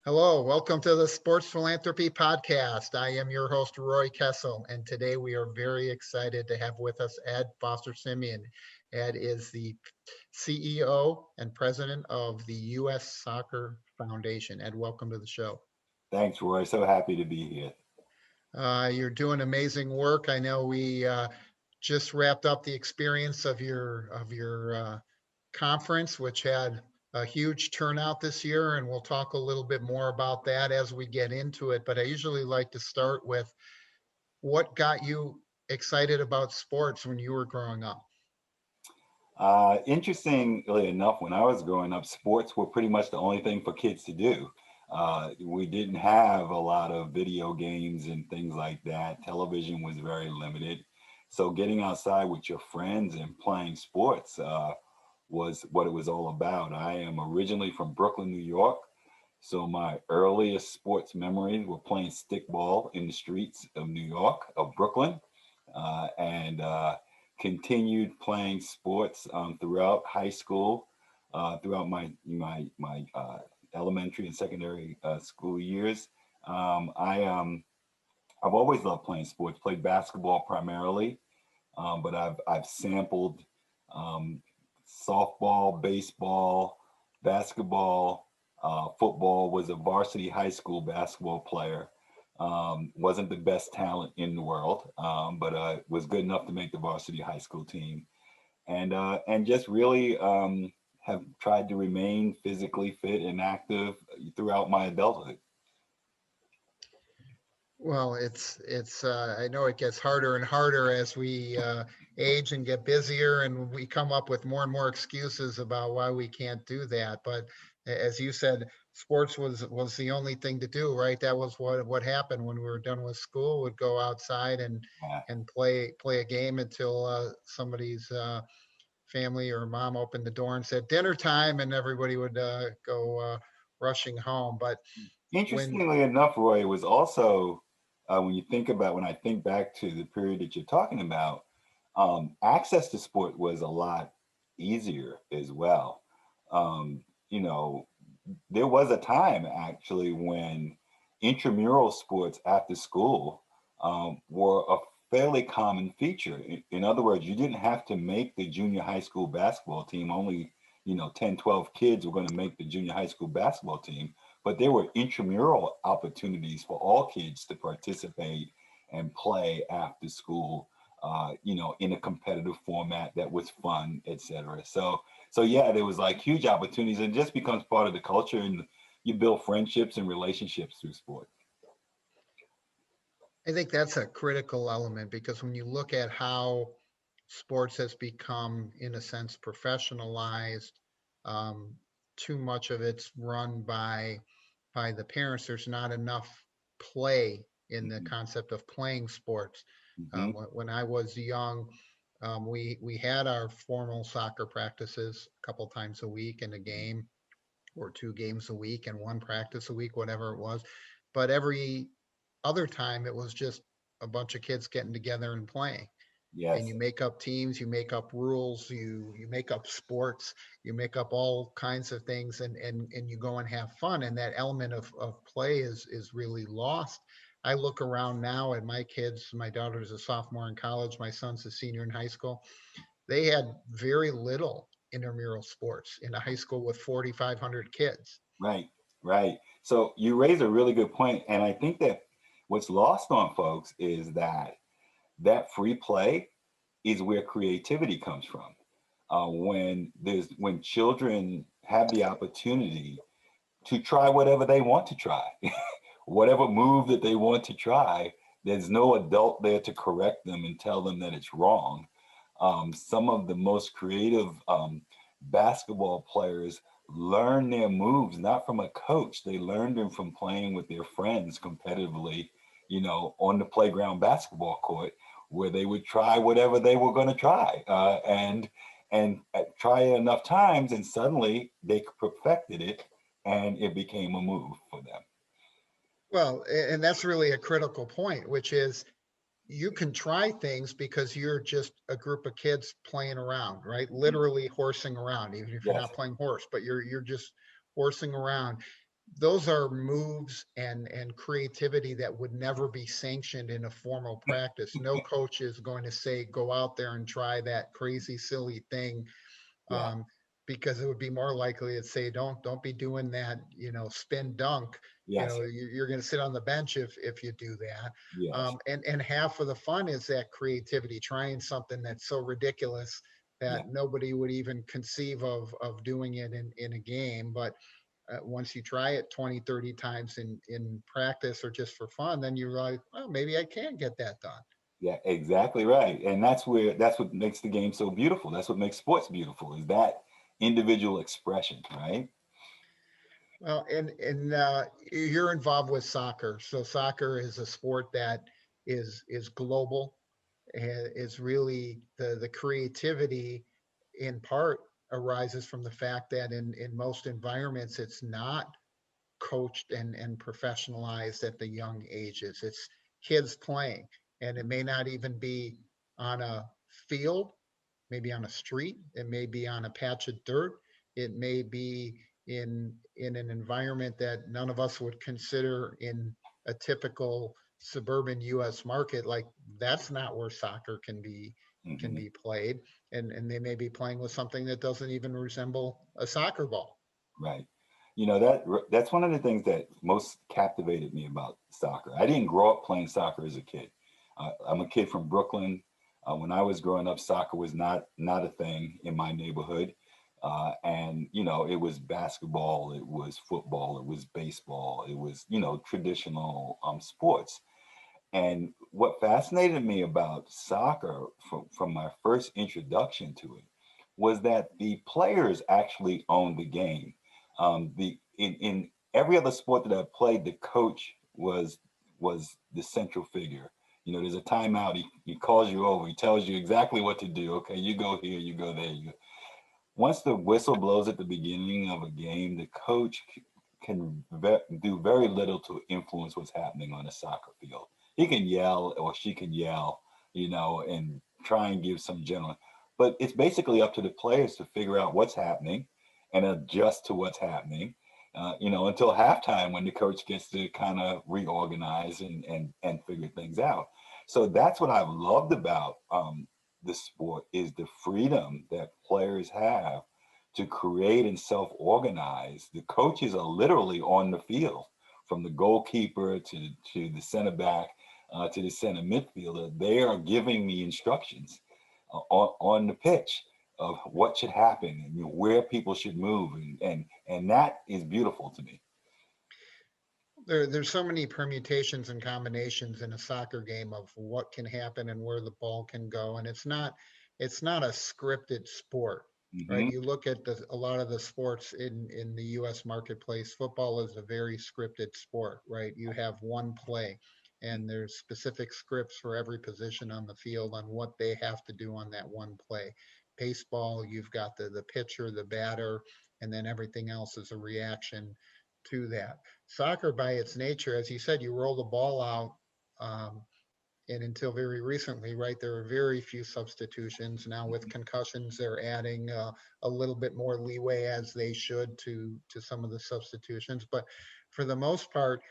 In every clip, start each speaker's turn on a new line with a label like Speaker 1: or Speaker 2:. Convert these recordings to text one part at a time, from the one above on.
Speaker 1: Hello, welcome to the Sports Philanthropy Podcast. I am your host, Roy Kessel, and today we are very excited to have with us Ed Foster-Simeon. Ed is the CEO and president of the U.S. Soccer Foundation. Ed, welcome to the show.
Speaker 2: Thanks, Roy. So happy to be here.
Speaker 1: You're doing amazing work. I know we just wrapped up the experience of your conference, which had a huge turnout this year, and we'll talk a little bit more about that as we get into it. But I usually like to start with what got you excited about sports when you were growing up?
Speaker 2: Interestingly enough, when I was growing up, sports were pretty much the only thing for kids to do. We didn't have a lot of video games and things like that. Television was very limited. So getting outside with your friends and playing sports was what it was all about. I am originally from Brooklyn, New York. So my earliest sports memories were playing stickball in the streets of New York, of Brooklyn, and continued playing sports throughout high school, throughout my elementary and secondary school years. I've always loved playing sports. Played basketball primarily, but I've sampled um, softball, baseball, basketball, football. Was a varsity high school basketball player. Wasn't the best talent in the world, but was good enough to make the varsity high school team, and just really have tried to remain physically fit and active throughout my adulthood.
Speaker 1: Well, it's I know it gets harder and harder as we age and get busier, and we come up with more and more excuses about why we can't do that. But as you said, sports was the only thing to do, right? That was what happened when we were done with school. Would go outside
Speaker 2: Yeah.
Speaker 1: and play a game until somebody's family or mom opened the door and said dinner time, and everybody would go rushing home. But when
Speaker 2: Interestingly enough, Roy, it was also when I think back to the period that you're talking about, access to sport was a lot easier as well. You know, there was a time actually when intramural sports after school were a fairly common feature. In other words, you didn't have to make the junior high school basketball team. Only, 10, 12 kids were going to make the junior high school basketball team. But there were intramural opportunities for all kids to participate and play after school, in a competitive format that was fun, etc. So yeah, there was like huge opportunities, and it just becomes part of the culture, and you build friendships and relationships through sport.
Speaker 1: I think that's a critical element because when you look at how sports has become, in a sense, professionalized, um, too much of it's run by the parents. There's not enough play in the
Speaker 2: Hmm.
Speaker 1: concept of playing sports.
Speaker 2: Hmm.
Speaker 1: When I was young, we had our formal soccer practices a couple times a week and a game or two games a week and one practice a week, whatever it was. But every other time, it was just a bunch of kids getting together and playing. And
Speaker 2: Yes.
Speaker 1: you make up teams, you make up rules, you make up sports, you make up all kinds of things, and you go and have fun. And that element of play is really lost. I look around now at my kids. My daughter's a sophomore in college. My son's a senior in high school. They had very little intramural sports in a high school with 4,500 kids.
Speaker 2: Right. Right. So you raise a really good point, and I think that what's lost on folks is that free play is where creativity comes from. When children have the opportunity to try whatever they want to try, whatever move that they want to try, there's no adult there to correct them and tell them that it's wrong. Some of the most creative basketball players learn their moves not from a coach; they learned them from playing with their friends competitively, on the playground basketball court, where they would try whatever they were going to try, and try it enough times, and suddenly they perfected it, and it became a move for them.
Speaker 1: Well, and that's really a critical point, which is you can try things because you're just a group of kids playing around, right?
Speaker 2: Mhm.
Speaker 1: Literally horsing around, even if you're
Speaker 2: Yes.
Speaker 1: not playing horse, but you're just horsing around. those are moves and creativity that would never be sanctioned in a formal practice. No coach is going to say, go out there and try that crazy, silly thing,
Speaker 2: Yeah.
Speaker 1: um, because it would be more likely to say, don't be doing that, spin dunk.
Speaker 2: Yes.
Speaker 1: You're going to sit on the bench if you do that.
Speaker 2: Yes.
Speaker 1: And half of the fun is that creativity, trying something that's so ridiculous
Speaker 2: Yeah.
Speaker 1: that nobody would even conceive of doing it in a game. But once you try it 20, 30 times in practice or just for fun, then you're like, well, maybe I can get that done.
Speaker 2: Yeah, exactly right. And that's what makes the game so beautiful. That's what makes sports beautiful is that individual expression, right?
Speaker 1: Well, and you're involved with soccer. So soccer is a sport that is global. Is really the creativity in part arises from the fact that in most environments it's not coached and professionalized at the young ages. It's kids playing, and it may not even be on a field, maybe on a street, it may be on a patch of dirt, it may be in an environment that none of us would consider in a typical suburban US market. Like, that's not where soccer can
Speaker 2: Hmm.
Speaker 1: be played, and they may be playing with something that doesn't even resemble a soccer ball.
Speaker 2: Right. That's one of the things that most captivated me about soccer. I didn't grow up playing soccer as a kid. I'm a kid from Brooklyn. When I was growing up, soccer was not a thing in my neighborhood. And it was basketball, it was football, it was baseball, it was traditional sports. And what fascinated me about soccer from my first introduction to it was that the players actually owned the game. In every other sport that I played, the coach was the central figure. There's a timeout. He calls you over. He tells you exactly what to do. Okay, you go here, you go there. Once the whistle blows at the beginning of a game, the coach can do very little to influence what's happening on a soccer field. He can yell or she can yell, and try and give some general, but it's basically up to the players to figure out what's happening and adjust to what's happening, until halftime when the coach gets to kind of reorganize and figure things out. So that's what I've loved about the sport is the freedom that players have to create and self-organize. The coaches are literally on the field, from the goalkeeper to the center back to the center midfielder. They are giving the instructions on the pitch of what should happen and where people should move, and that is beautiful to me.
Speaker 1: There's so many permutations and combinations in a soccer game of what can happen and where the ball can go, and it's not a scripted sport, right?
Speaker 2: Hmm.
Speaker 1: You look at a lot of the sports in the US marketplace. Football is a very scripted sport, right? You have one play, and there's specific scripts for every position on the field on what they have to do on that one play. Baseball, you've got the pitcher, the batter, and then everything else is a reaction to that. Soccer, by its nature, as you said, you roll the ball out, um, and until very recently, right, there are very few substitutions. Now with concussions, they're adding a little bit more leeway, as they should, to some of the substitutions. But for the most part,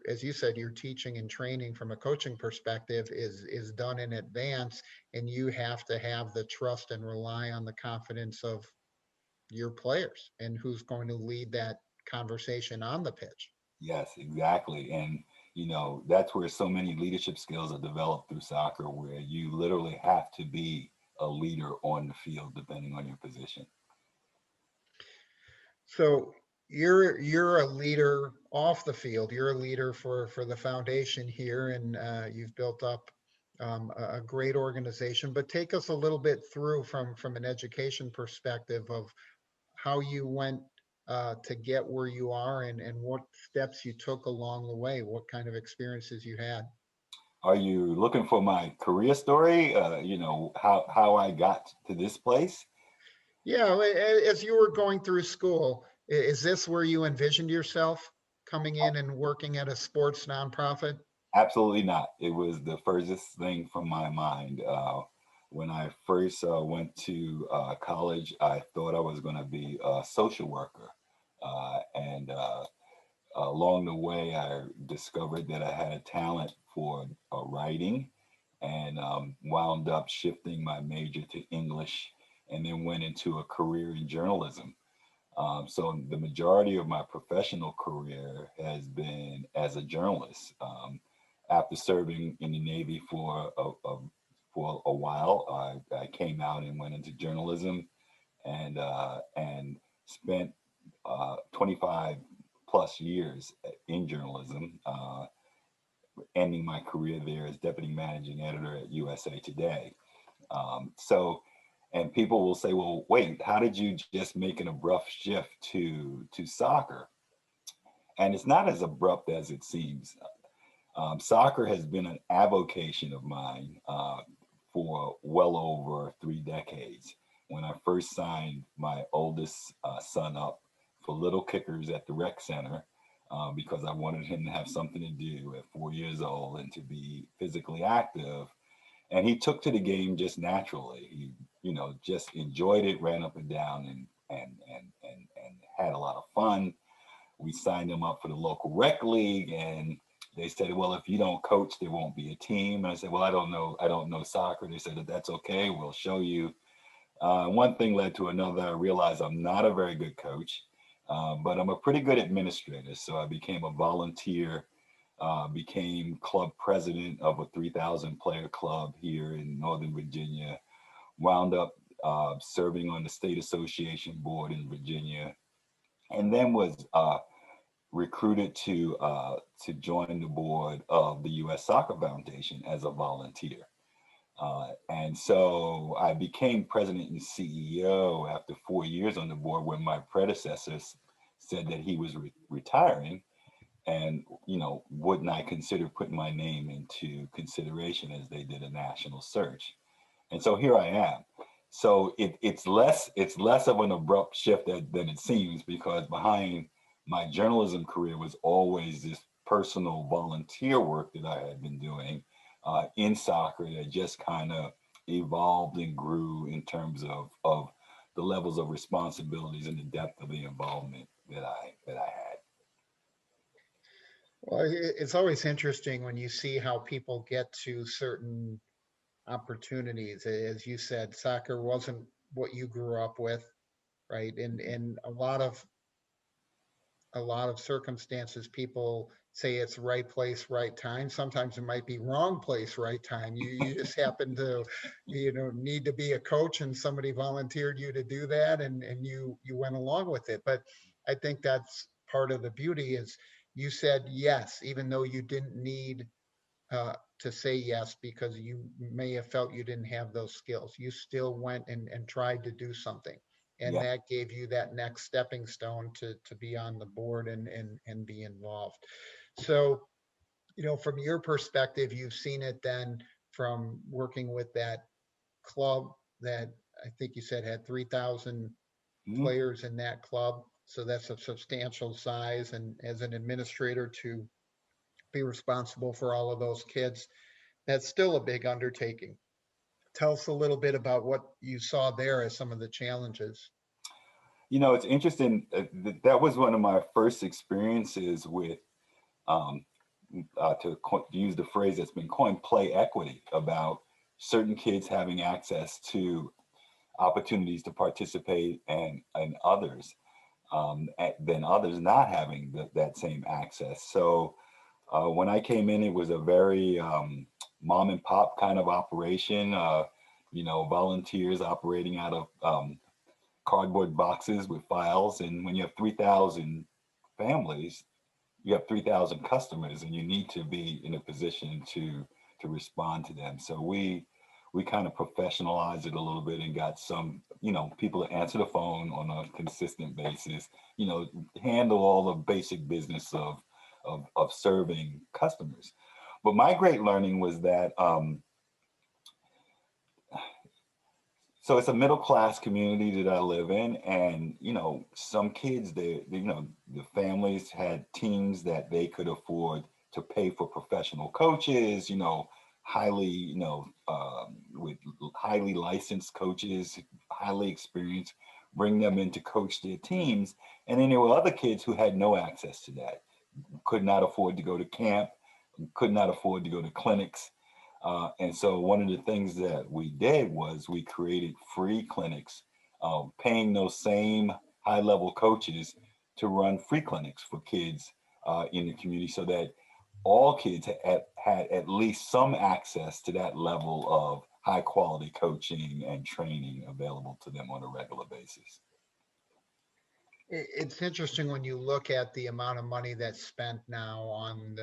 Speaker 1: as you said, your teaching and training from a coaching perspective is done in advance, and you have to have the trust and rely on the confidence of your players and who's going to lead that conversation on the pitch.
Speaker 2: Yes, exactly. And that's where so many leadership skills are developed through soccer, where you literally have to be a leader on the field, depending on your position.
Speaker 1: So you're a leader off the field. You're a leader for the foundation here, and you've built up a great organization. But take us a little bit through from an education perspective of how you went to get where you are, and what steps you took along the way. What kind of experiences you had.
Speaker 2: Are you looking for my career story? How I got to this place?
Speaker 1: Yeah, as you were going through school, is this where you envisioned yourself coming in and working at a sports nonprofit?
Speaker 2: Absolutely not. It was the furthest thing from my mind. When I first went to college, I thought I was going to be a social worker. And along the way, I discovered that I had a talent for writing, and wound up shifting my major to English, and then went into a career in journalism. So the majority of my professional career has been as a journalist. After serving in the Navy for a while, I came out and went into journalism, and spent 25 plus years in journalism, ending my career there as deputy managing editor at USA Today. So, and people will say, well, wait, how did you just make an abrupt shift to soccer? And it's not as abrupt as it seems. Soccer has been an avocation of mine for well over 3 decades. When I first signed my oldest son up for little kickers at the rec center, because I wanted him to have something to do at 4 years old and to be physically active. And he took to the game just naturally. He, just enjoyed it, ran up and down, and had a lot of fun. We signed him up for the local rec league, and they said, well, if you don't coach, there won't be a team. And I said, well, I don't know soccer. They said, that's okay, we'll show you. One thing led to another. I realized I'm not a very good coach, but I'm a pretty good administrator. So I became a volunteer, became club president of a 3,000 player club here in Northern Virginia, wound up serving on the state association board in Virginia, and then was recruited to join the board of the U.S. Soccer Foundation as a volunteer. And so I became president and CEO after 4 years on the board, when my predecessors said that he was retiring, and wouldn't I consider putting my name into consideration as they did a national search. And so here I am. So it's less of an abrupt shift than it seems, because behind my journalism career was always this personal volunteer work that I had been doing in soccer, that just kind of evolved and grew in terms of the levels of responsibilities and the depth of the involvement that I had.
Speaker 1: Well, it's always interesting when you see how people get to certain opportunities. As you said, soccer wasn't what you grew up with, right? And a lot of circumstances, people say it's right place, right time. Sometimes it might be wrong place, right time. You just happen to, need to be a coach, and somebody volunteered you to do that, and you went along with it. But I think that's part of the beauty is you said yes, even though you didn't need to say yes because you may have felt you didn't have those skills. You still went and tried to do something. And
Speaker 2: Yeah.
Speaker 1: that gave you that next stepping stone to be on the board and be involved. So, from your perspective, you've seen it then from working with that club that I think you said had 3,000
Speaker 2: Mhm.
Speaker 1: players in that club. So that's a substantial size. And as an administrator, to be responsible for all of those kids, that's still a big undertaking. Tell us a little bit about what you saw there as some of the challenges.
Speaker 2: It's interesting. That was one of my first experiences with, um, to use the phrase that's been coined, play equity, about certain kids having access to opportunities to participate, and others, than others not having that same access. So when I came in, it was a very mom and pop kind of operation. Volunteers operating out of cardboard boxes with files. And when you have 3,000 families, you have 3,000 customers, and you need to be in a position to respond to them. So we kind of professionalized it a little bit, and got some, people to answer the phone on a consistent basis, handle all the basic business of serving customers. But my great learning was that, so it's a middle class community that I live in, and some kids, the families had teams that they could afford to pay for professional coaches, highly, with highly licensed coaches, highly experienced, bring them in to coach their teams. And then there were other kids who had no access to that, could not afford to go to camp, could not afford to go to clinics. And so one of the things that we did was we created free clinics, paying those same high level coaches to run free clinics for kids in the community so that all kids had at least some access to that level of high quality coaching and training available to them on a regular basis.
Speaker 1: It's interesting when you look at the amount of money that's spent now on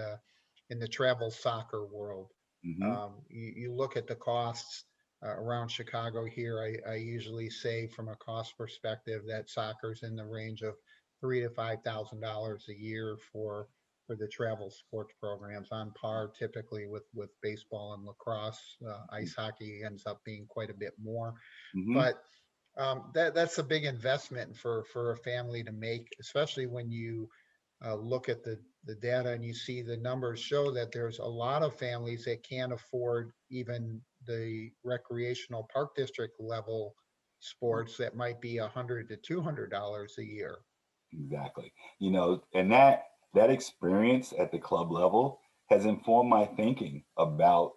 Speaker 1: in the travel soccer world.
Speaker 2: Hmm.
Speaker 1: You look at the costs around Chicago here. I usually say from a cost perspective that soccer's in the range of $3,000 to $5,000 a year for the travel sports programs, on par typically with baseball and lacrosse. Ice hockey ends up being quite a bit more,
Speaker 2: Hmm.
Speaker 1: but that's a big investment for a family to make, especially when you look at the data and you see the numbers show that there's a lot of families that can't afford even the recreational park district level sports that might be $100 to $200 a year.
Speaker 2: Exactly. You know, and that experience at the club level has informed my thinking about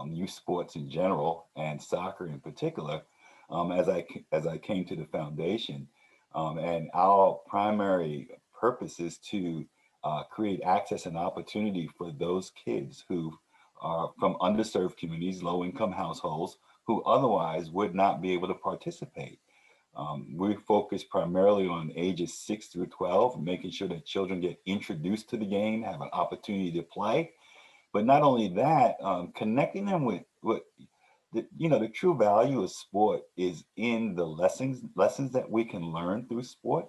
Speaker 2: youth sports in general and soccer in particular. As I came to the foundation, and our primary purpose is to create access and opportunity for those kids who are from underserved communities, low income households, who otherwise would not be able to participate. We focus primarily on ages 6 through 12, making sure that children get introduced to the game, have an opportunity to play. But not only that, connecting them with the true value of sport is in the lessons that we can learn through sport.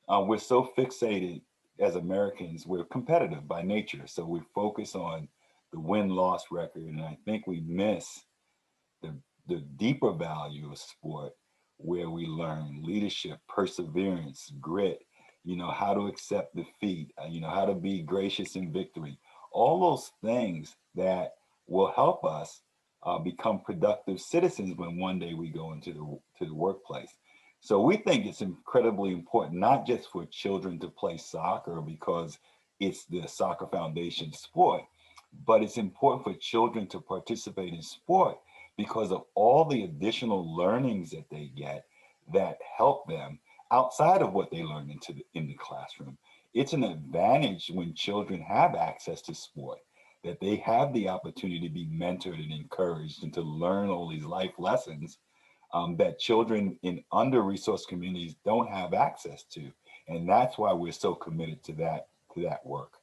Speaker 2: We're so fixated as Americans, we're competitive by nature. So we focus on the win-loss record. And I think we miss the, the deeper value of sport where we learn leadership, perseverance, grit, how to accept defeat, how to be gracious in victory. All those things that will help us become productive citizens when one day we go into the workplace. So we think it's incredibly important, not just for children to play soccer because it's the Soccer Foundation sport, but it's important for children to participate in sport because of all the additional learnings that they get that help them outside of what they learn in the classroom. It's an advantage when children have access to sport, that they have the opportunity to be mentored and encouraged and to learn all these life lessons that children in under-resourced communities don't have access to. And that's why we're so committed to that work.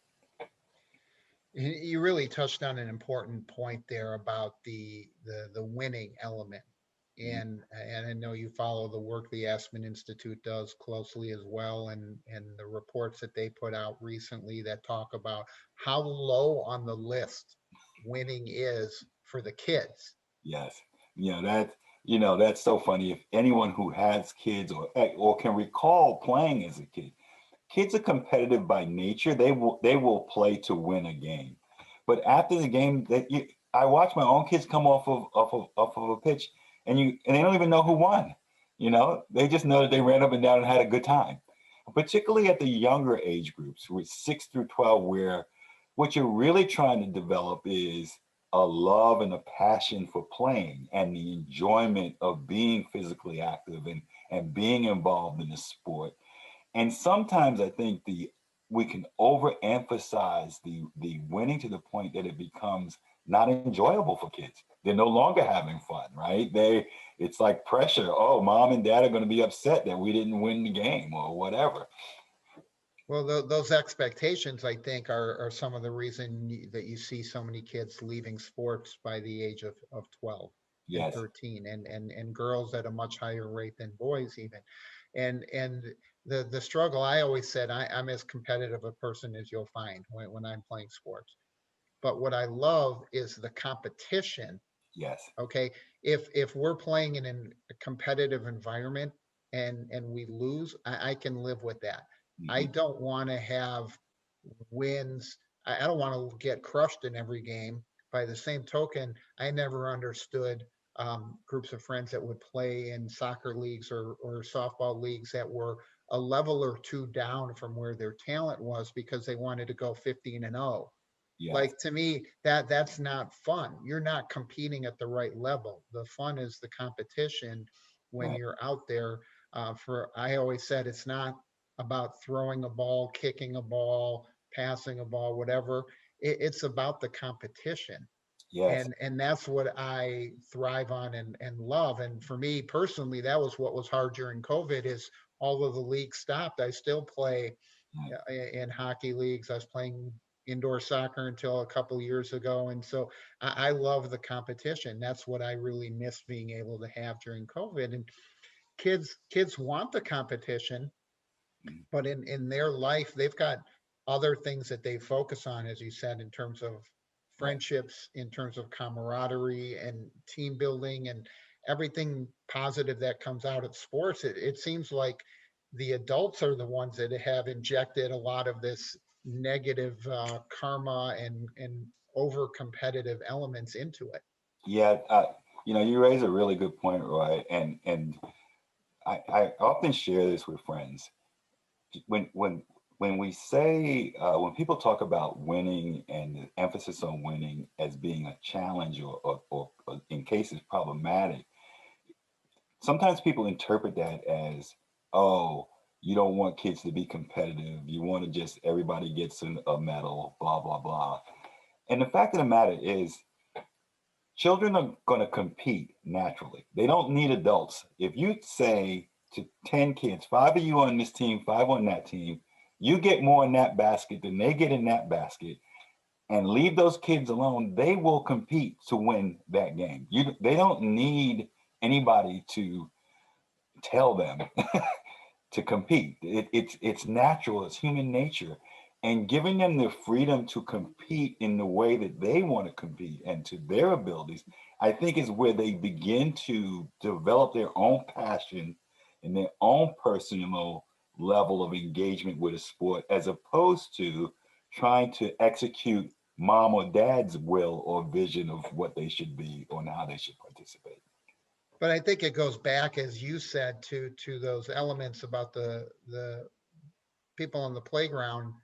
Speaker 1: You really touched on an important point there about the winning element. And I know you follow the work the Aspen Institute does closely as well, and the reports that they put out recently that talk about how low on the list winning is for the kids.
Speaker 2: Yes. That's so funny. If anyone who has kids or can recall playing as a kid, kids are competitive by nature. They will play to win a game. But after the game, I watch my own kids come off of a pitch, and they don't even know who won. They just know that they ran up and down and had a good time. Particularly at the younger age groups, with 6 through 12, where what you're really trying to develop is a love and a passion for playing and the enjoyment of being physically active and being involved in the sport. And sometimes I think we can overemphasize the winning to the point that it becomes not enjoyable for kids. They're no longer having fun, right? It's like pressure. Oh, mom and dad are going to be upset that we didn't win the game or whatever.
Speaker 1: Well, those expectations, I think, are some of the reason that you see so many kids leaving sports by the age of 12 and
Speaker 2: Yes.
Speaker 1: 13, and girls at a much higher rate than boys even. And the struggle, I always said, I'm as competitive a person as you'll find when I'm playing sports. But what I love is the competition.
Speaker 2: Yes.
Speaker 1: Okay, if we're playing in a competitive environment and we lose, I can live with that. I
Speaker 2: Hmm.
Speaker 1: don't want to have wins. I don't want to get crushed in every game. By the same token, I never understood groups of friends that would play in soccer leagues or softball leagues that were a level or two down from where their talent was because they wanted to go 15-0.
Speaker 2: Yes.
Speaker 1: Like, to me, that's not fun. You're not competing at the right level. The fun is the competition when
Speaker 2: Right.
Speaker 1: you're out there. I always said it's not about throwing a ball, kicking a ball, passing a ball, whatever. It's about the competition.
Speaker 2: Yes.
Speaker 1: And that's what I thrive on and love. And for me personally, that was what was hard during COVID, is all of the leagues stopped. I still play
Speaker 2: Right.
Speaker 1: in hockey leagues. I was playing indoor soccer until a couple years ago. And so I love the competition. That's what I really miss being able to have during COVID. And kids want the competition,
Speaker 2: Mhm.
Speaker 1: but in their life, they've got other things that they focus on, as you said, in terms of
Speaker 2: Right.
Speaker 1: friendships, in terms of camaraderie and team building and everything positive that comes out of sports. It seems like the adults are the ones that have injected a lot of this negative karma and over competitive elements into it.
Speaker 2: Yeah. You raise a really good point, Roy, and I often share this with friends. When when when we say when people talk about winning and the emphasis on winning as being a challenge or in cases problematic, sometimes people interpret that as, oh, you don't want kids to be competitive. You want to just everybody gets a medal, blah blah blah. And the fact of the matter is, children are going to compete naturally. They don't need adults. If you say to 10 kids, five of you on this team, five on that team, you get more in that basket than they get in that basket, and leave those kids alone, they will compete to win that game. They don't need anybody to tell them to compete. It's natural, it's human nature. And giving them the freedom to compete in the way that they want to compete and to their abilities, I think is where they begin to develop their own passion and their own personal level of engagement with a sport, as opposed to trying to execute mom or dad's will or vision of what they should be or how they should participate.
Speaker 1: But I think it goes back, as you said, to those elements about the people on the playground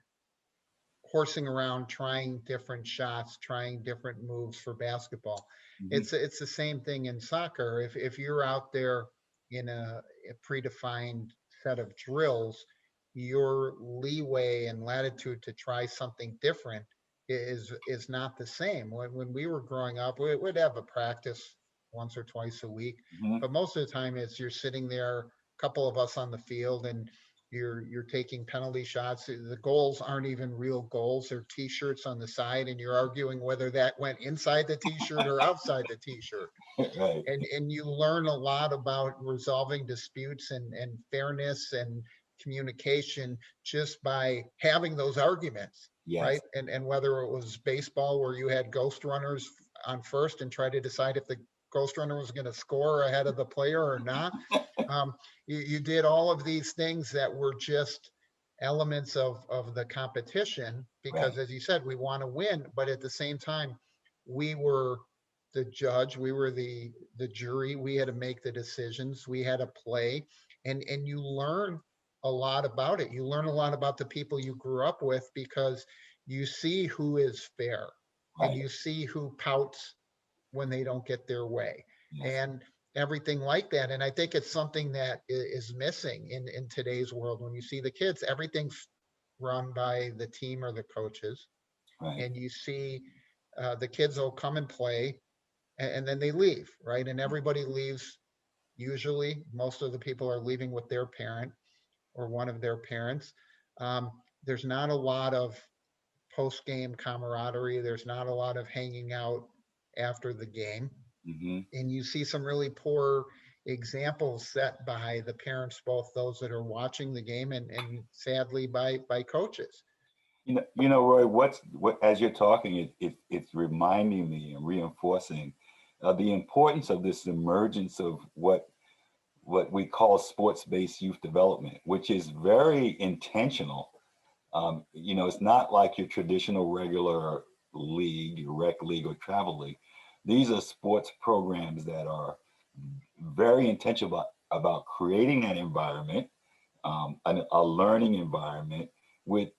Speaker 1: horsing around, trying different shots, trying different moves for basketball.
Speaker 2: Mhm.
Speaker 1: It's the same thing in soccer. If you're out there in a predefined set of drills, your leeway and latitude to try something different is not the same. When we were growing up, we'd have a practice once or twice a week,
Speaker 2: Mhm.
Speaker 1: but most of the time it's you're sitting there, a couple of us on the field, and you're taking penalty shots. The goals aren't even real goals. They're t-shirts on the side, and you're arguing whether that went inside the t-shirt or outside the t-shirt.
Speaker 2: Right.
Speaker 1: And you learn a lot about resolving disputes and fairness and communication just by having those arguments, right?
Speaker 2: Yes.
Speaker 1: And whether it was baseball where you had ghost runners on first and try to decide if the ghost runner was going to score ahead of the player or not. um, you did all of these things that were just elements of the competition because,
Speaker 2: Right.
Speaker 1: as you said, we want to win, but at the same time, we were the judge, we were the jury, we had to make the decisions, we had to play, and you learn a lot about it. You learn a lot about the people you grew up with because you see who is fair and
Speaker 2: Right.
Speaker 1: you see who pouts when they don't get their way
Speaker 2: Yes.
Speaker 1: and everything like that. And I think it's something that is missing in today's world. When you see the kids, everything's run by the team or the coaches,
Speaker 2: Right.
Speaker 1: and you see the kids will come and play and then they leave, right? And everybody leaves. Usually most of the people are leaving with their parent or one of their parents. um, there's not a lot of post-game camaraderie. There's not a lot of hanging out after the game,
Speaker 2: Hmm.
Speaker 1: and you see some really poor examples set by the parents, both those that are watching the game and sadly by coaches.
Speaker 2: Roy, what as you're talking, it's reminding me and reinforcing the importance of this emergence of what we call sports-based youth development, which is very intentional. It's not like your traditional regular league, your rec league or travel league, These are sports programs that are very intentional about creating that environment, a learning environment with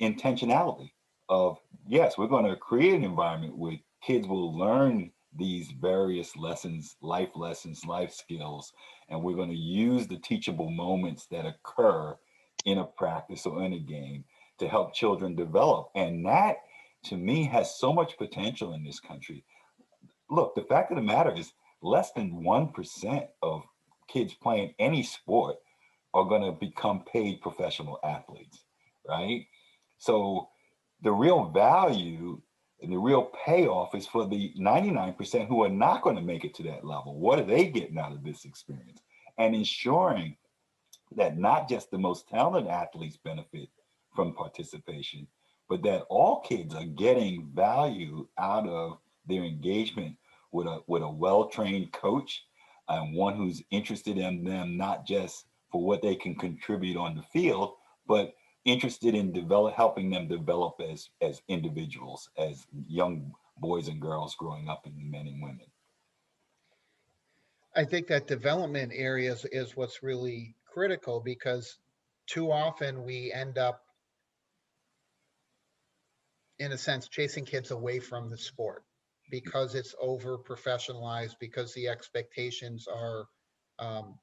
Speaker 2: intentionality of, yes, we're going to create an environment where kids will learn these various lessons, life skills, and we're going to use the teachable moments that occur in a practice or in a game to help children develop. And that, to me, has so much potential in this country. Look, the fact of the matter is, less than 1% of kids playing any sport are going to become paid professional athletes, right? So the real value and the real payoff is for the 99% who are not going to make it to that level. What are they getting out of this experience? And ensuring that not just the most talented athletes benefit from participation, but that all kids are getting value out of their engagement with a well-trained coach and one who's interested in them, not just for what they can contribute on the field, but interested in helping them develop as individuals, as young boys and girls growing up in men and women.
Speaker 1: I think that development areas is what's really critical, because too often we end up, in a sense, chasing kids away from the sport because it's over professionalized, because the expectations are um,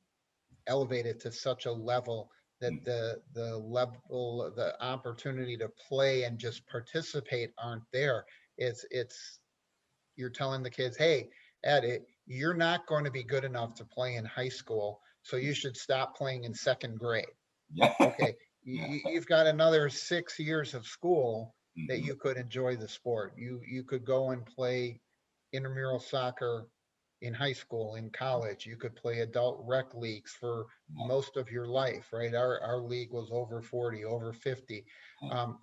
Speaker 1: elevated to such a level that the opportunity to play and just participate aren't there. It's You're telling the kids, hey, Ed, you're not going to be good enough to play in high school, so you should stop playing in second grade.
Speaker 2: Yeah.
Speaker 1: Okay,
Speaker 2: Yeah.
Speaker 1: you've got another 6 years of school that
Speaker 2: Hmm.
Speaker 1: you could enjoy the sport. You could go and play intramural soccer in high school, in college. You could play adult rec leagues for most of your life, right? Our league was over 40, over 50.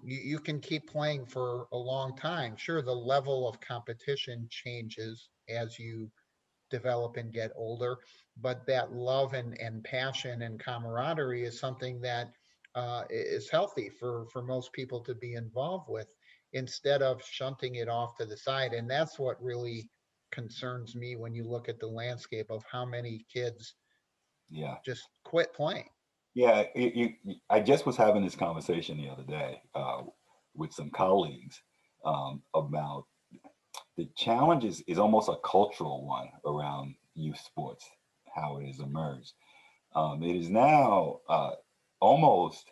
Speaker 1: You can keep playing for a long time. Sure, the level of competition changes as you develop and get older, but that love and passion and camaraderie is something that is healthy for most people to be involved with, instead of shunting it off to the side. And that's what really concerns me when you look at the landscape of how many kids
Speaker 2: Yeah.
Speaker 1: just quit playing.
Speaker 2: Yeah, I just was having this conversation the other day with some colleagues about the challenge is almost a cultural one around youth sports, how it has emerged. It is now almost,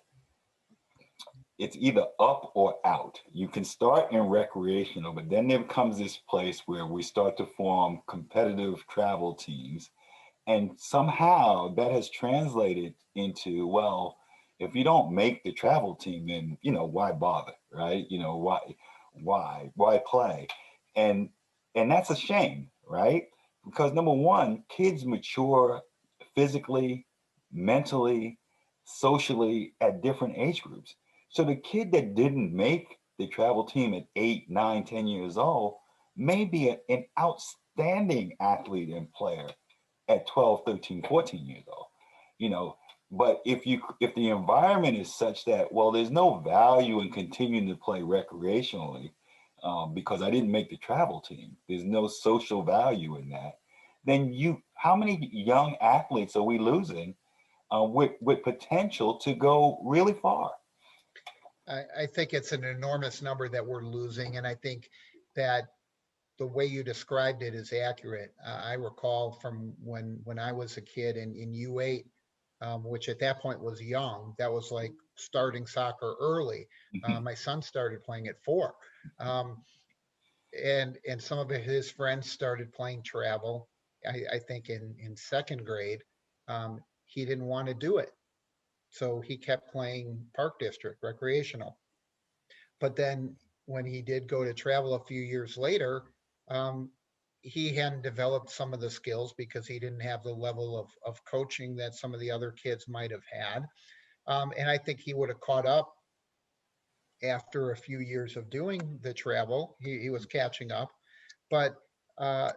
Speaker 2: it's either up or out. You can start in recreational, but then there comes this place where we start to form competitive travel teams, and somehow that has translated into, well, if you don't make the travel team, then why bother, right? Why play? And and that's a shame, right? Because number one, kids mature physically, mentally, socially at different age groups. So the kid that didn't make the travel team at 8, 9, 10 years old may be an outstanding athlete and player at 12, 13, 14 years old. You know, but if the environment is such that, well, there's no value in continuing to play recreationally because I didn't make the travel team. There's no social value in that. Then how many young athletes are we losing with potential to go really far?
Speaker 1: I think it's an enormous number that we're losing, and I think that the way you described it is accurate. I recall from when I was a kid in U8, which at that point was young. That was like starting soccer early. My son started playing at 4, um, and some of his friends started playing travel. I think in second grade, he didn't want to do it, so he kept playing park district recreational. But then when he did go to travel a few years later, um, he hadn't developed some of the skills because he didn't have the level of coaching that some of the other kids might have had. And I think he would have caught up after a few years of doing the travel. He was catching up. But uh,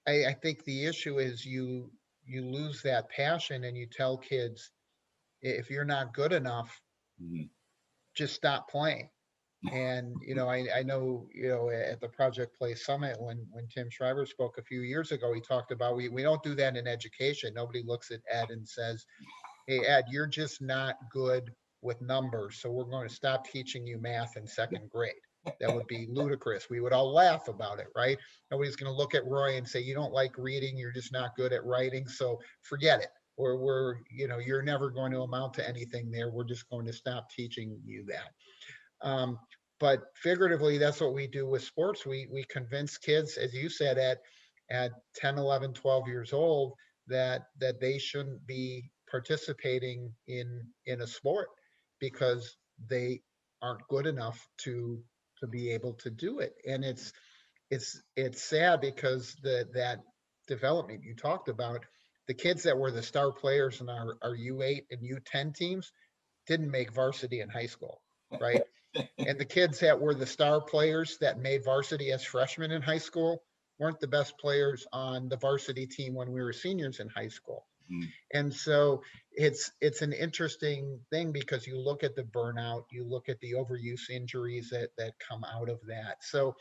Speaker 1: I think the issue is you lose that passion, and you tell kids, if you're not good enough,
Speaker 2: Mhm.
Speaker 1: just stop playing. And, I know, at the Project Play Summit, when Tim Shriver spoke a few years ago, he talked about, we don't do that in education. Nobody looks at Ed and says, hey, Ed, you're just not good with numbers, so we're going to stop teaching you math in second grade. That would be ludicrous. We would all laugh about it, right? Nobody's going to look at Roy and say, you don't like reading, you're just not good at writing, so forget it. Or you're never going to amount to anything there. We're just going to stop teaching you that. But figuratively, that's what we do with sports. We convince kids, as you said, at 10, 11, 12 years old, that they shouldn't be participating in a sport because they aren't good enough to be able to do it. And it's sad because that development you talked about, the kids that were the star players in our U8 and U10 teams didn't make varsity in high school, right? And the kids that were the star players that made varsity as freshmen in high school weren't the best players on the varsity team when we were seniors in high school.
Speaker 2: Mm.
Speaker 1: And so it's an interesting thing because you look at the burnout, you look at the overuse injuries that come out of that. So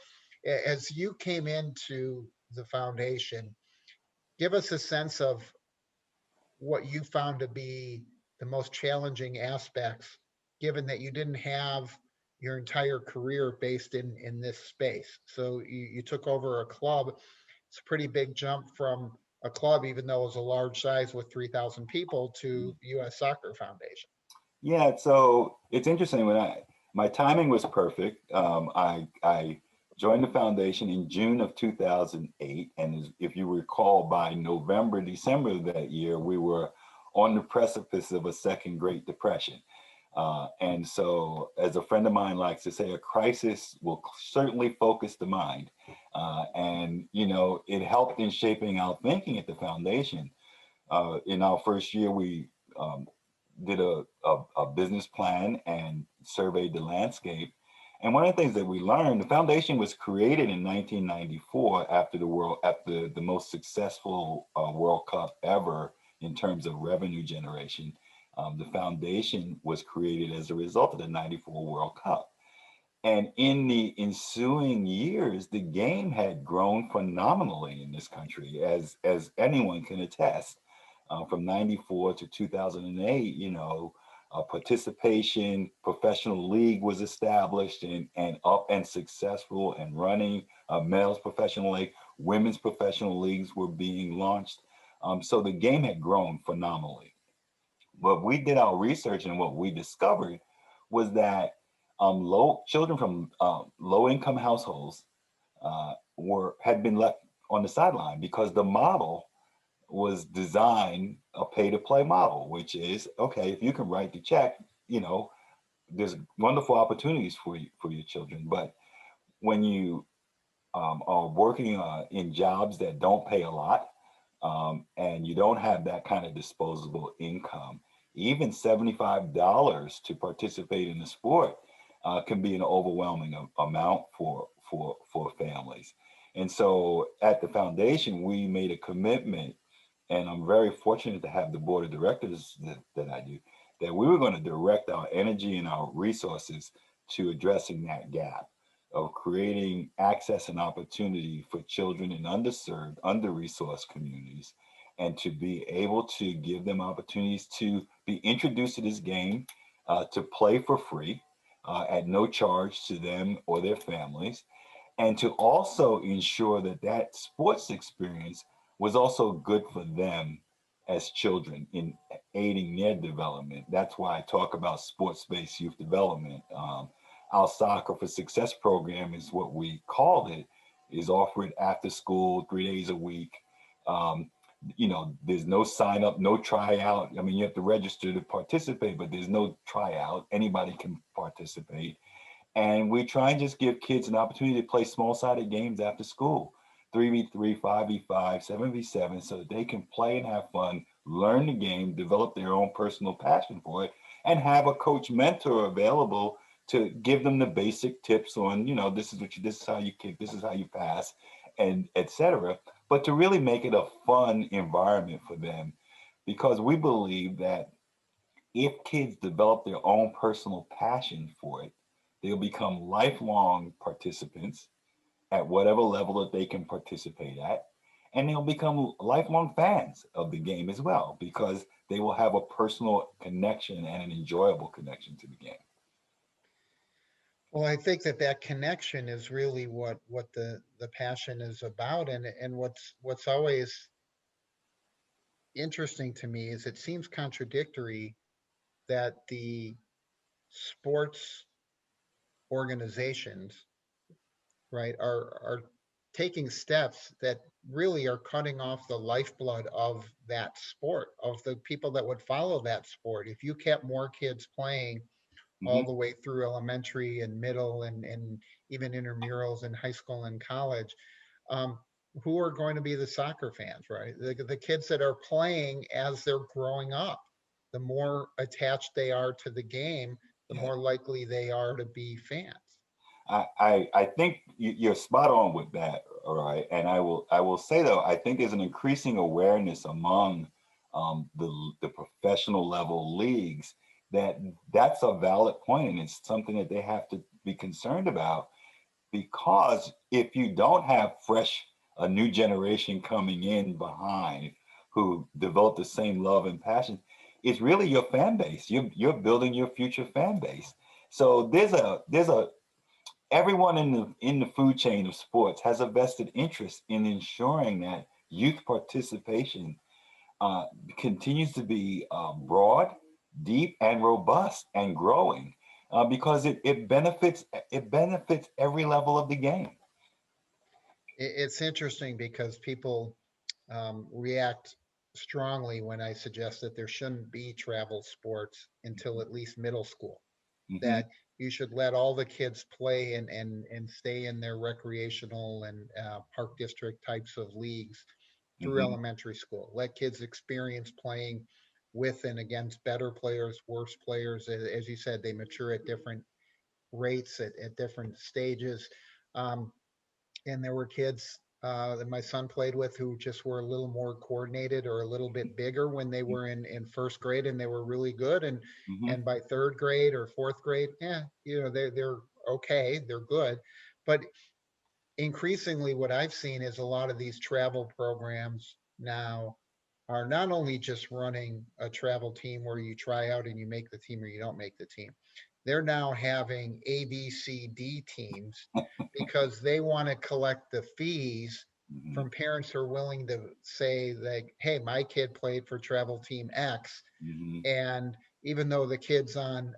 Speaker 1: as you came into the foundation, give us a sense of what you found to be the most challenging aspects, given that you didn't have your entire career based in this space. So you took over a club. It's a pretty big jump from a club, even though it was a large size with 3,000 people, to U.S. Soccer Foundation.
Speaker 2: Yeah, so it's interesting when my timing was perfect. I joined the foundation in June of 2008, and if you recall, by November, December of that year, we were on the precipice of a second Great Depression. And so, as a friend of mine likes to say, a crisis will certainly focus the mind. And, it helped in shaping our thinking at the foundation. In our first year, we did a business plan and surveyed the landscape. And one of the things that we learned, the foundation was created in 1994 after the most successful World Cup ever in terms of revenue generation. The foundation was created as a result of the 94 World Cup. And in the ensuing years, the game had grown phenomenally in this country, as anyone can attest. From 94 to 2008, participation, professional league was established and up and successful and running. Males professional league, women's professional leagues were being launched. So the game had grown phenomenally. But we did our research, and what we discovered was that children from low income households had been left on the sideline because the model was designed a pay to play model, which is okay, if you can write the check, there's wonderful opportunities for your children. But when you are working in jobs that don't pay a lot, and you don't have that kind of disposable income, even $75 to participate in the sport can be an overwhelming amount for families. And so at the foundation, we made a commitment, and I'm very fortunate to have the board of directors that I do, that we were going to direct our energy and our resources to addressing that gap of creating access and opportunity for children in underserved, under-resourced communities, and to be able to give them opportunities to be introduced to this game, to play for free, at no charge to them or their families, and to also ensure that that sports experience was also good for them as children in aiding their development. That's why I talk about sports-based youth development. Our Soccer for Success program is what we called it, is offered after school, 3 days a week. There's no sign up, no tryout. I mean, you have to register to participate, but there's no tryout. Anybody can participate. And we try and just give kids an opportunity to play small-sided games after school, 3v3, 5v5, 7v7, so that they can play and have fun, learn the game, develop their own personal passion for it, and have a coach mentor available to give them the basic tips on, this is how you kick, this is how you pass, and etc. But to really make it a fun environment for them, because we believe that if kids develop their own personal passion for it, They'll become lifelong participants at whatever level that they can participate at. And they'll become lifelong fans of the game as well, because they will have a personal connection and an enjoyable connection to the game.
Speaker 1: Well, I think that that connection is really what the passion is about, and what's always interesting to me is it seems contradictory that the sports organizations, right, are taking steps that really are cutting off the lifeblood of that sport, of the people that would follow that sport. If you kept more kids playing all
Speaker 2: Hmm.
Speaker 1: the way through elementary and middle and even intramurals in high school and college, um, who are going to be the soccer fans, right? The kids that are playing as they're growing up. The more attached they are to the game, the
Speaker 2: Yeah.
Speaker 1: more likely they are to be fans.
Speaker 2: I think you're spot on with that, all right. And I will say though, I think there's an increasing awareness among the professional level leagues that that's a valid point, and it's something that they have to be concerned about, because if you don't have a new generation coming in behind who develop the same love and passion, it's really your fan base. You're building your future fan base. So there's a everyone in the food chain of sports has a vested interest in ensuring that youth participation uh, continues to be broad, deep, and robust and growing, because it benefits every level of the game.
Speaker 1: It's interesting because people react strongly when I suggest that there shouldn't be travel sports until at least middle school,
Speaker 2: Hmm.
Speaker 1: that you should let all the kids play and stay in their recreational and park district types of leagues through
Speaker 2: Hmm.
Speaker 1: elementary school. Let kids experience playing with and against better players, worse players. As you said, they mature at different rates at different stages. Um, and there were kids that my son played with who just were a little more coordinated or a little bit bigger when they were in first grade, and they were really good.
Speaker 2: Hmm.
Speaker 1: And by third grade or fourth grade, yeah, they're okay, they're good. But increasingly, what I've seen is a lot of these travel programs now are not only just running a travel team where you try out and you make the team or you don't make the team. They're now having A, B, C, D teams because they want to collect the fees
Speaker 2: Hmm.
Speaker 1: from parents who are willing to say, like, hey, my kid played for travel team X.
Speaker 2: Hmm.
Speaker 1: And even though the kids on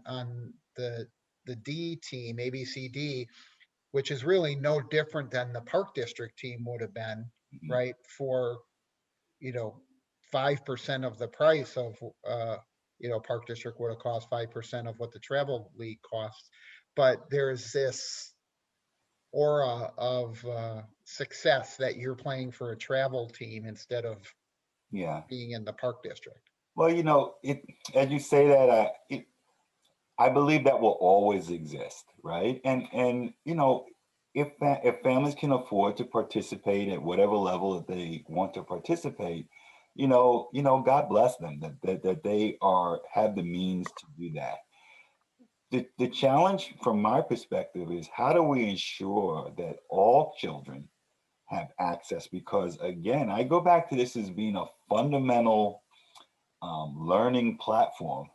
Speaker 1: the D team, ABCD, which is really no different than the Park District team would have been,
Speaker 2: Hmm.
Speaker 1: right? For, you know, 5% of the price of, Park District would have cost 5% of what the travel league costs. But there's this aura of success that you're playing for a travel team instead of
Speaker 2: Yeah.
Speaker 1: being in the Park District.
Speaker 2: Well, as you say that, I believe that will always exist, right? And if families can afford to participate at whatever level that they want to participate, God bless them that they have the means to do that. The challenge from my perspective is, how do we ensure that all children have access? Because again, I go back to this as being a fundamental learning platform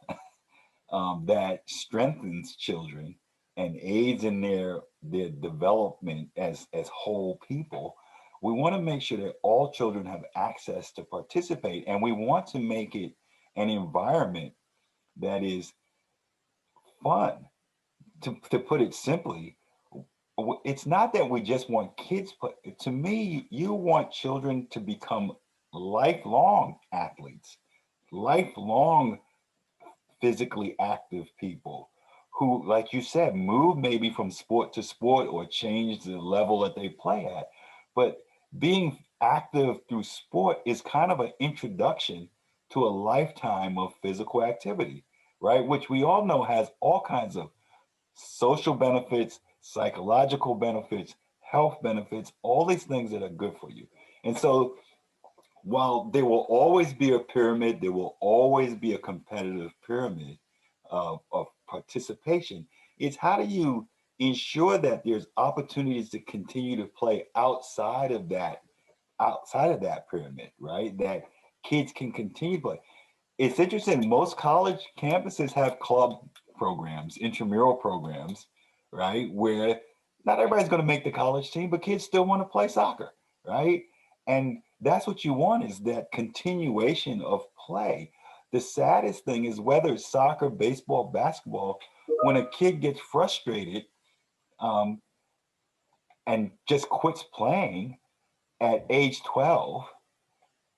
Speaker 2: that strengthens children and aids in their development as whole people. We want to make sure that all children have access to participate, and we want to make it an environment that is fun. To put it simply, it's not that we just want kids, but to me, you want children to become lifelong athletes, lifelong physically active people who, like you said, move maybe from sport to sport or change the level that they play at. But being active through sport is kind of an introduction to a lifetime of physical activity, right? Which we all know has all kinds of social benefits, psychological benefits, health benefits, all these things that are good for you. And so while there will always be a pyramid, there will always be a competitive pyramid of participation. It's how do you ensure that there's opportunities to continue to play outside of that pyramid, right? That kids can continue to play. It's interesting. Most college campuses have club programs, intramural programs, right? Where not everybody's going to make the college team, but kids still want to play soccer, right? And that's what you want, is that continuation of play. The saddest thing is, whether it's soccer, baseball, basketball, when a kid gets frustrated um, and just quits playing at age 12,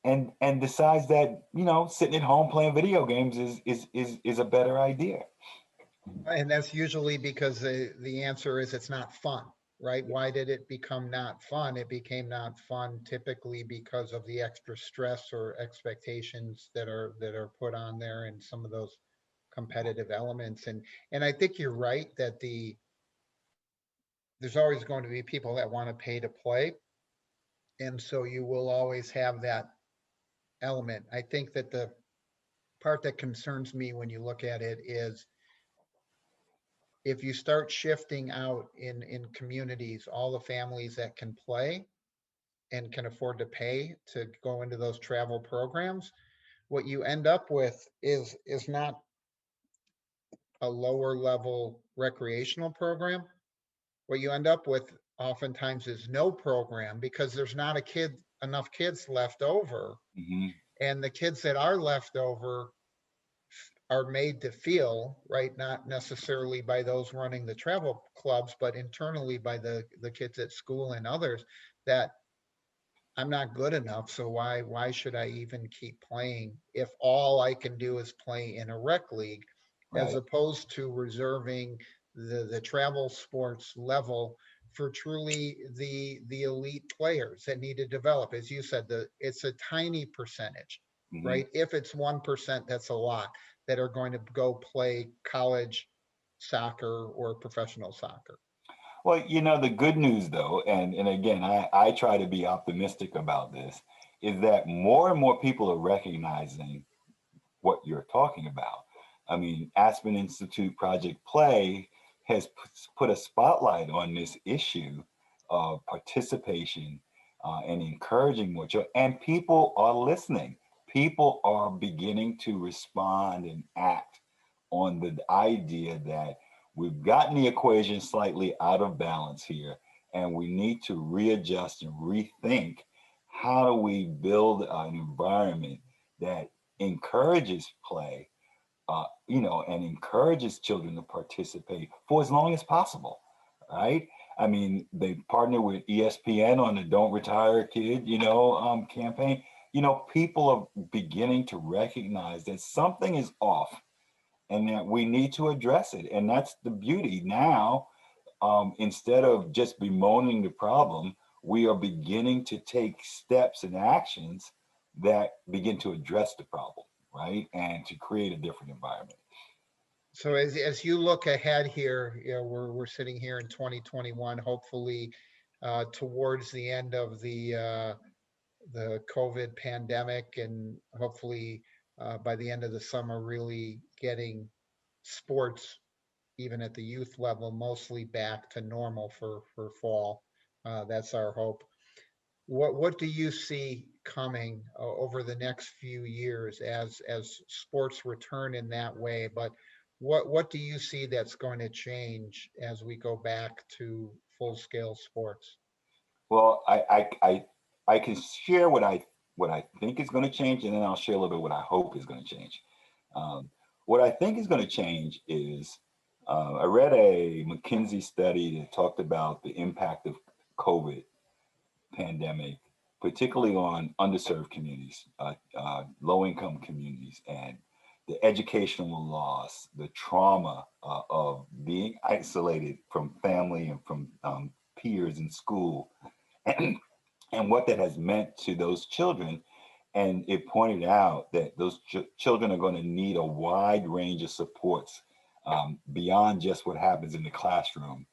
Speaker 2: and decides that, sitting at home playing video games is a better idea.
Speaker 1: And that's usually because the answer is it's not fun, right? Why did it become not fun? It became not fun typically because of the extra stress or expectations that are put on there, and some of those competitive elements. And I think you're right that there's always going to be people that want to pay to play, and so you will always have that element. I think that the part that concerns me when you look at it is, if you start shifting out in communities all the families that can play and can afford to pay to go into those travel programs, what you end up with is not a lower level recreational program. What you end up with oftentimes is no program, because there's not enough kids left over,
Speaker 2: Hmm.
Speaker 1: and the kids that are left over are made to feel, right, not necessarily by those running the travel clubs, but internally by the kids at school and others, that I'm not good enough, so why should I even keep playing if all I can do is play in a rec league, as
Speaker 2: Right.
Speaker 1: opposed to reserving the travel sports level for truly the elite players that need to develop. As you said, it's a tiny percentage,
Speaker 2: Hmm.
Speaker 1: right? If it's 1%, that's a lot, that are going to go play college soccer or professional soccer.
Speaker 2: Well, the good news though, and again, I try to be optimistic about this, is that more and more people are recognizing what you're talking about. I mean, Aspen Institute Project Play has put a spotlight on this issue of participation and encouraging more children. And people are listening. People are beginning to respond and act on the idea that we've gotten the equation slightly out of balance here, and we need to readjust and rethink how do we build an environment that encourages play, and encourages children to participate for as long as possible, right? I mean, they partner with ESPN on the "Don't Retire Kid," campaign. People are beginning to recognize that something is off and that we need to address it. And that's the beauty now. Instead of just bemoaning the problem, we are beginning to take steps and actions that begin to address the problem, right? And to create a different environment.
Speaker 1: So as you look ahead here, we're sitting here in 2021, hopefully towards the end of the COVID pandemic, and hopefully by the end of the summer, really getting sports, even at the youth level, mostly back to normal for fall. That's our hope. What do you see coming over the next few years as sports return in that way? But what do you see that's going to change as we go back to full scale sports?
Speaker 2: Well, I can share what I think is going to change, and then I'll share a little bit what I hope is going to change. Um, what I think is going to change is, I read a McKinsey study that talked about the impact of COVID pandemic, particularly on underserved communities, low-income communities, and the educational loss, the trauma of being isolated from family and from peers in school, and, and what that has meant to those children. And it pointed out that those children are going to need a wide range of supports, beyond just what happens in the classroom,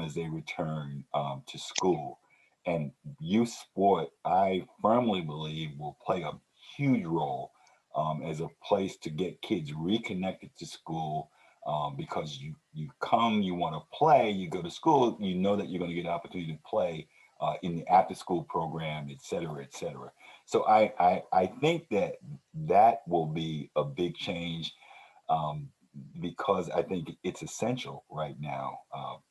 Speaker 2: as they return to school. And youth sport, I firmly believe, will play a huge role as a place to get kids reconnected to school, because you come, you want to play, you go to school, you know that you're going to get an opportunity to play in the after school program, et cetera, et cetera. So I think that that will be a big change, um, because I think it's essential right now,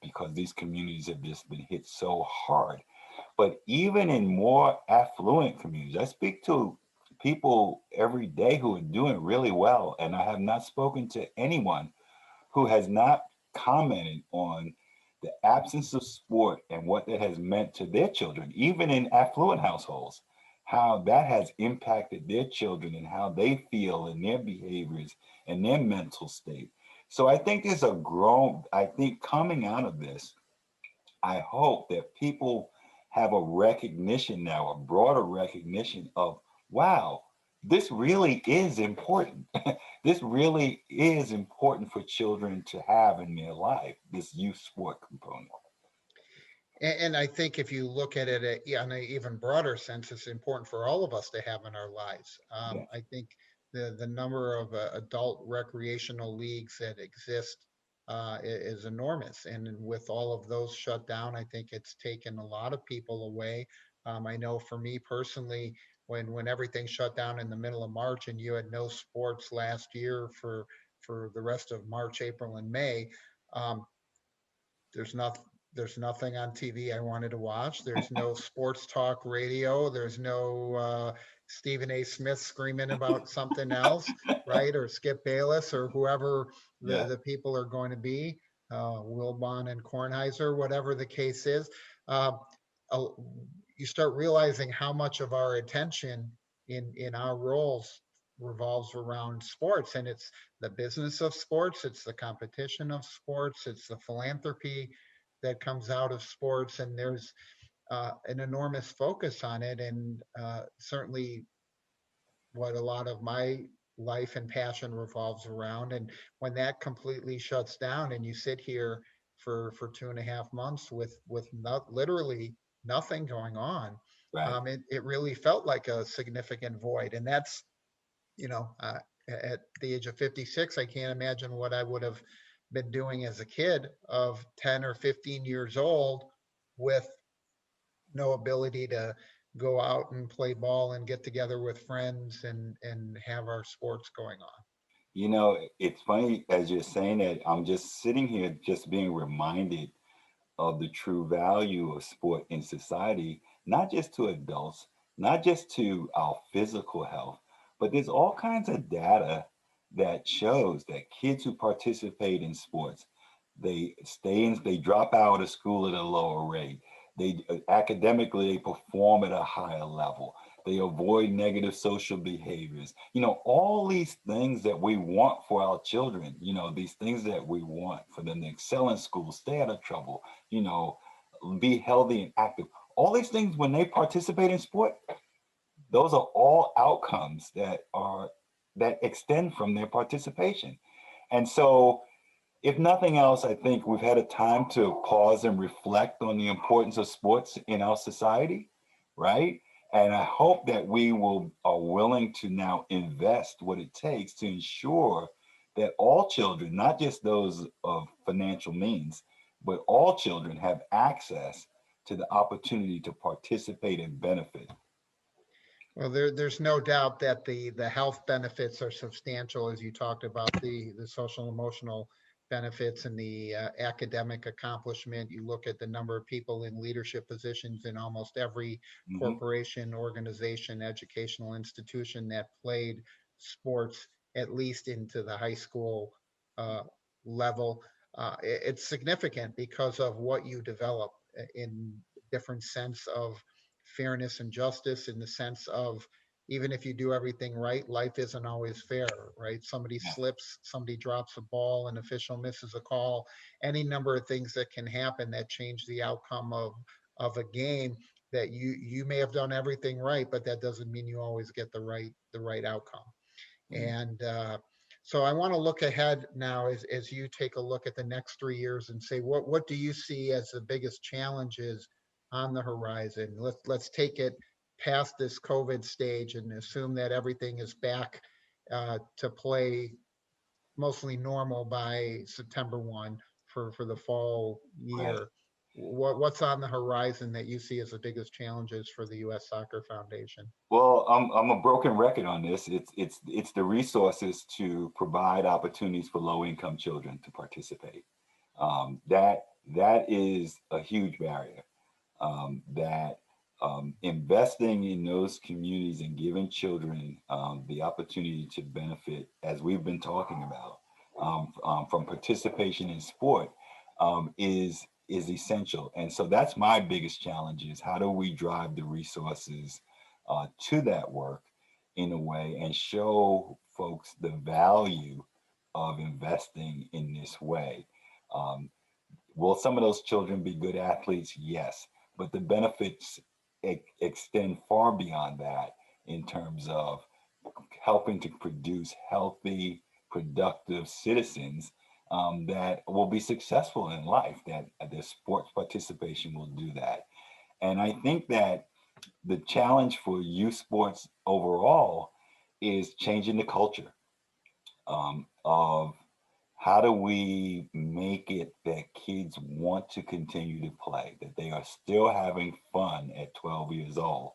Speaker 2: because these communities have just been hit so hard. But even in more affluent communities, I speak to people every day who are doing really well, and I have not spoken to anyone who has not commented on the absence of sport and what that has meant to their children, even in affluent households, how that has impacted their children and how they feel and their behaviors and their mental state. So I think I think coming out of this, I hope that people have a recognition now, a broader recognition of, wow, this really is important. This really is important for children to have in their life, this youth sport component.
Speaker 1: And I think if you look at it on an even broader sense, it's important for all of us to have in our lives.
Speaker 2: Yes,
Speaker 1: I think the number of adult recreational leagues that exist is enormous, and with all of those shut down, I think it's taken a lot of people away. I know for me personally, when everything shut down in the middle of March, and you had no sports last year for the rest of March, April, and May. Um, there's not there's nothing on TV I wanted to watch. There's no sports talk radio. There's no Stephen A. Smith screaming about something else, right? Or Skip Bayless or whoever
Speaker 2: yeah,
Speaker 1: the people are going to be, Wilbon and Kornheiser, whatever the case is. Uh, uh, you start realizing how much of our attention in our roles revolves around sports, and it's the business of sports, it's the competition of sports, it's the philanthropy that comes out of sports, and there's an enormous focus on it, and certainly what a lot of my life and passion revolves around. And when that completely shuts down, and you sit here for 2.5 months with not literally nothing going on,
Speaker 2: right.
Speaker 1: it really felt like a significant void. And that's, you know, at the age of 56, I can't imagine what I would have been doing as a kid of 10 or 15 years old with no ability to go out and play ball and get together with friends and have our sports going on.
Speaker 2: You know, it's funny as you're saying that, I'm just sitting here just being reminded of the true value of sport in society, not just to adults, not just to our physical health, but there's all kinds of data that shows that kids who participate in sports, they drop out of school at a lower rate. They academically they perform at a higher level. They avoid negative social behaviors. You know, all these things that we want for our children, you know, these things that we want for them to excel in school, stay out of trouble, you know, be healthy and active. All these things, when they participate in sport, those are all outcomes that extend from their participation. And so, if nothing else, I think we've had a time to pause and reflect on the importance of sports in our society, right? And I hope that we will are willing to now invest what it takes to ensure that all children, not just those of financial means, but all children have access to the opportunity to participate and benefit.
Speaker 1: Well, there's no doubt that the health benefits are substantial, as you talked about the social emotional benefits and the academic accomplishment. You look at the number of people in leadership positions in almost every
Speaker 2: Hmm.
Speaker 1: corporation, organization, educational institution that played sports at least into the high school uh, level. It's significant because of what you develop in different sense of fairness and justice, in the sense of even if you do everything right, life isn't always fair, right? Somebody
Speaker 2: Yeah.
Speaker 1: slips, somebody drops a ball, an official misses a call, any number of things that can happen that change the outcome of a game, that you may have done everything right, but that doesn't mean you always get the right outcome.
Speaker 2: Mm.
Speaker 1: And so I want to look ahead now as you take a look at the next 3 years and say, what do you see as the biggest challenges on the horizon? Let's take it past this COVID stage and assume that everything is back to play mostly normal by September 1 for the fall
Speaker 2: Right.
Speaker 1: year. What's on the horizon that you see as the biggest challenges for the U.S. Soccer Foundation?
Speaker 2: Well, I'm a broken record on this. It's the resources to provide opportunities for low income children to participate. That is a huge barrier. That investing in those communities and giving children the opportunity to benefit, as we've been talking about, from participation in sport, is essential. And so that's my biggest challenge: is how do we drive the resources to that work in a way and show folks the value of investing in this way. Um, Will some of those children be good athletes? Yes, but the benefits extend far beyond that in terms of helping to produce healthy, productive citizens that will be successful in life, that their sports participation will do that. And I think that the challenge for youth sports overall is changing the culture of how do we make it that kids want to continue to play, that they are still having fun at 12 years old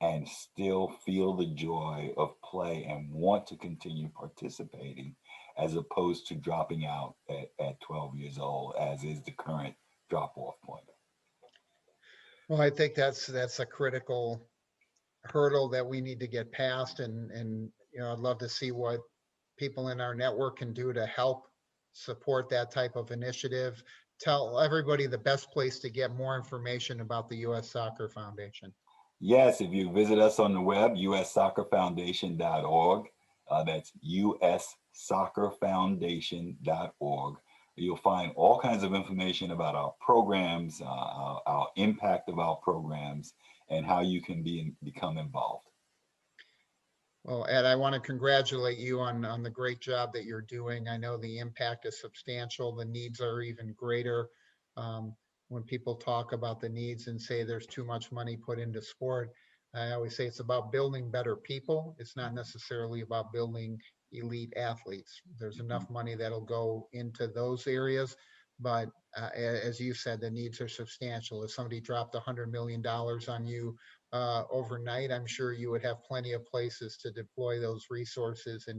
Speaker 2: and still feel the joy of play and want to continue participating, as opposed to dropping out at 12 years old, as is the current drop off point.
Speaker 1: Well, I think that's a critical hurdle that we need to get past, and I'd love to see what people in our network can do to help support that type of initiative. Tell everybody the best place to get more information about the U.S. Soccer Foundation.
Speaker 2: Yes, if you visit us on the web, ussoccerfoundation.org, that's ussoccerfoundation.org. You'll find all kinds of information about our programs, our impact of our programs, and how you can become involved.
Speaker 1: Well, Ed, I want to congratulate you on the great job that you're doing. I know the impact is substantial. The needs are even greater. When people talk about the needs and say there's too much money put into sport, I always say it's about building better people. It's not necessarily about building elite athletes. There's enough money that'll go into those areas, but as you said, the needs are substantial. If somebody dropped $100 million on you overnight, I'm sure you would have plenty of places to deploy those resources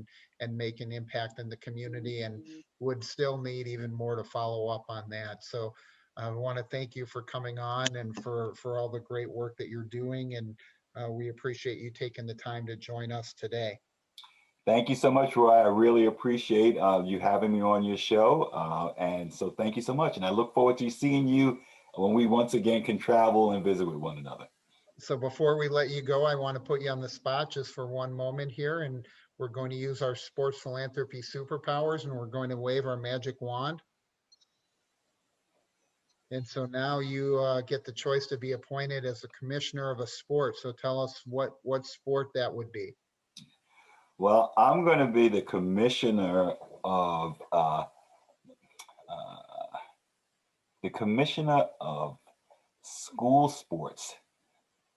Speaker 1: and make an impact in the community, and would still need even more to follow up on that. So I want to thank you for coming on and for all the great work that you're doing, and we appreciate you taking the time to join us today.
Speaker 2: Thank you so much, Roy. I really appreciate you having me on your show. And so thank you so much. And I look forward to seeing you when we once again can travel and visit with one another.
Speaker 1: So before we let you go, I want to put you on the spot just for one moment here, and we're going to use our sports philanthropy superpowers, and we're going to wave our magic wand. And so now you get the choice to be appointed as a commissioner of a sport. So tell us what sport that would be.
Speaker 2: Well, I'm going to be the commissioner of the commissioner of school sports.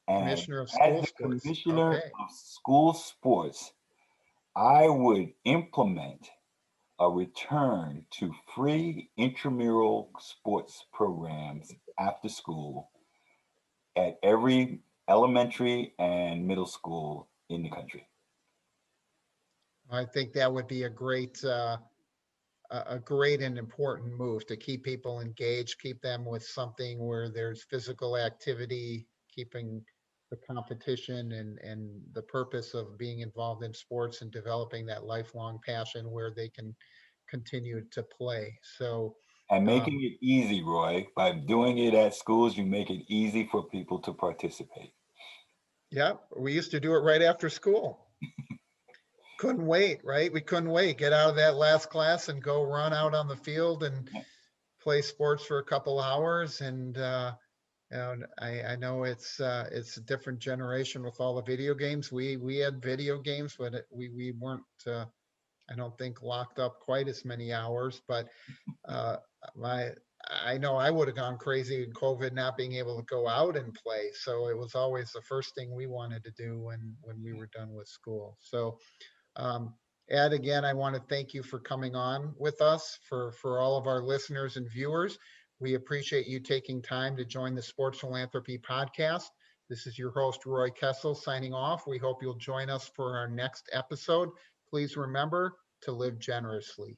Speaker 2: And
Speaker 1: Commissioner of
Speaker 2: as
Speaker 1: school
Speaker 2: the
Speaker 1: sports.
Speaker 2: commissioner
Speaker 1: Okay.
Speaker 2: of school sports, I would implement a return to free intramural sports programs after school at every elementary and middle school in the country.
Speaker 1: I think that would be a great and important move to keep people engaged, keep them with something where there's physical activity, keeping the competition and the purpose of being involved in sports and developing that lifelong passion where they can continue to play. So,
Speaker 2: And making
Speaker 1: um,
Speaker 2: it easy, Roy, by doing it at schools, you make it easy for people to participate.
Speaker 1: yeah, we used to do it right after school. Couldn't wait, right? We couldn't wait. Get out of that last class and go run out on the field and play sports for a couple hours. And I know it's a different generation with all the video games. We had video games, but we weren't. I don't think locked up quite as many hours. But uh, my I know I would have gone crazy in COVID not being able to go out and play. So it was always the first thing we wanted to do when we were done with school. So um, Ed, again, I want to thank you for coming on with us. For all of our listeners and viewers, we appreciate you taking time to join the Sports Philanthropy podcast. This is your host, Roy Kessel, signing off. We hope you'll join us for our next episode. Please remember to live generously.